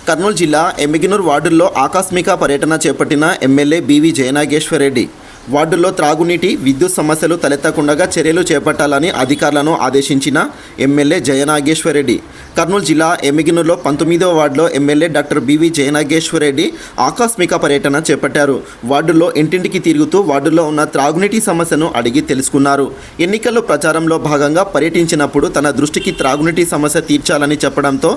కర్నూలు జిల్లా ఎమ్మిగనూరు వార్డుల్లో ఆకస్మిక పర్యటన చేపట్టిన ఎమ్మెల్యే బివి జయనాగేశ్వరరెడ్డి వార్డుల్లో త్రాగునీటి విద్యుత్ సమస్యలు తలెత్తకుండా చర్యలు చేపట్టాలని అధికారులను ఆదేశించిన ఎమ్మెల్యే జయనాగేశ్వరరెడ్డి కర్నూలు జిల్లా ఎమ్మిగనూరులో 19వ వార్డులో ఎమ్మెల్యే డాక్టర్ బివి జయనాగేశ్వరరెడ్డి ఆకస్మిక పర్యటన చేపట్టారు. వార్డుల్లో ఇంటింటికి తిరుగుతూ వార్డుల్లో ఉన్న త్రాగునీటి సమస్యను అడిగి తెలుసుకున్నారు. ఎన్నికల్లో ప్రచారంలో భాగంగా పర్యటించినప్పుడు తన దృష్టికి త్రాగునీటి సమస్య తీర్చాలని చెప్పడంతో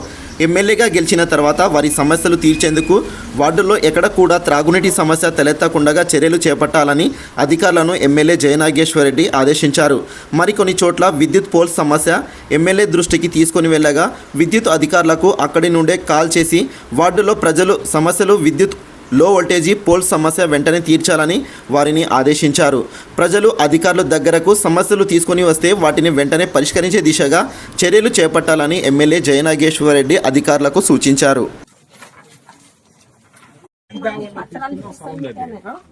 ఎమ్మెల్యేగా గెలిచిన తర్వాత వారి సమస్యలు తీర్చేందుకు వార్డుల్లో ఎక్కడ కూడా త్రాగునీటి సమస్య తలెత్తకుండా చర్యలు చేపట్టాలని అధికారులను ఎమ్మెల్యే జయనాగేశ్వరరెడ్డి ఆదేశించారు. మరికొన్ని చోట్ల విద్యుత్ పోల్స్ సమస్య ఎమ్మెల్యే దృష్టికి తీసుకొని వెళ్ళగా విద్యుత్ అధికారులకు అక్కడి నుండే కాల్ చేసి వార్డులో ప్రజలు సమస్యలు విద్యుత్ లో వోల్టేజీ పోల్స్ సమస్య వెంటనే తీర్చాలని వారిని ఆదేశించారు. ప్రజలు అధికారుల దగ్గరకు సమస్యలు తీసుకొని వస్తే వాటిని వెంటనే పరిష్కరించే దిశగా చర్యలు చేపట్టాలని ఎమ్మెల్యే జయనాగేశ్వరరెడ్డి అధికారులకు సూచించారు.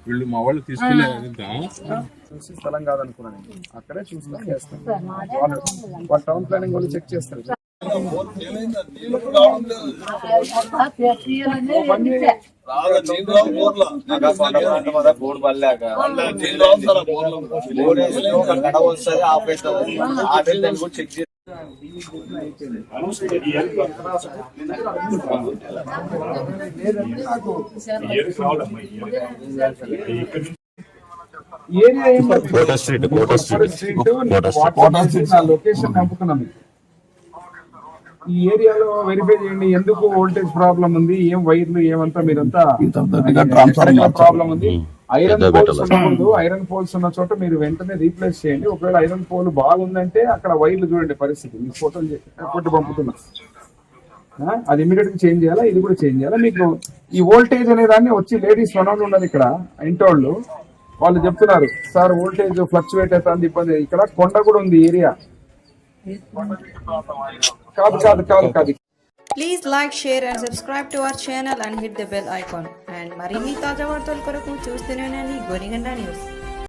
వీళ్ళు మా వాళ్ళు తీసుకెళ్ళారంట స్థలం కాదనుకున్నాను. అక్కడే చూసుకొని చేస్తాను. వాళ్ళ టౌన్ ప్లానింగ్ వాళ్ళు చెక్ చేస్తారు. లొకేషన్ పంపుతున్నాం. ఈ ఏరియాలో వెరిఫై చేయండి, ఎందుకు వోల్టేజ్ ప్రాబ్లం ఉంది, ఏం వైర్లు ఏమంతా మీరంతా ప్రాబ్లం ఉంది. ఐరన్ పోల్స్ ఉన్నప్పుడు ఐరన్ పోల్స్ ఉన్న చోట మీరు వెంటనే రీప్లేస్ చేయండి. ఒకవేళ ఐరన్ పోల్ బాగుందంటే అక్కడ వైర్లు చూడండి పరిస్థితి. మీ ఫోటోలు కొట్టి పంపుతున్నా, అది ఇమీడియట్ గా చేంజ్ చేయాలా, ఇది కూడా చేంజ్ చేయాలా. మీకు ఈ వోల్టేజ్ అనే దాన్ని వచ్చి లేడీస్ వనౌన్ ఉన్నది ఇక్కడ ఇంటోళ్ళు వాళ్ళు చెప్తున్నారు, సార్ వోల్టేజ్ ఫ్లక్చువేట్ అవుతుంది ఇబ్బంది. ఇక్కడ కొండ కూడా ఉంది ఏరియా. కాదు. Please like, share and subscribe to our channel and hit the bell icon. And మరిన్ని తాజా వార్తల కొరకు చూస్తూనే ఉండండి గోనిగండ న్యూస్.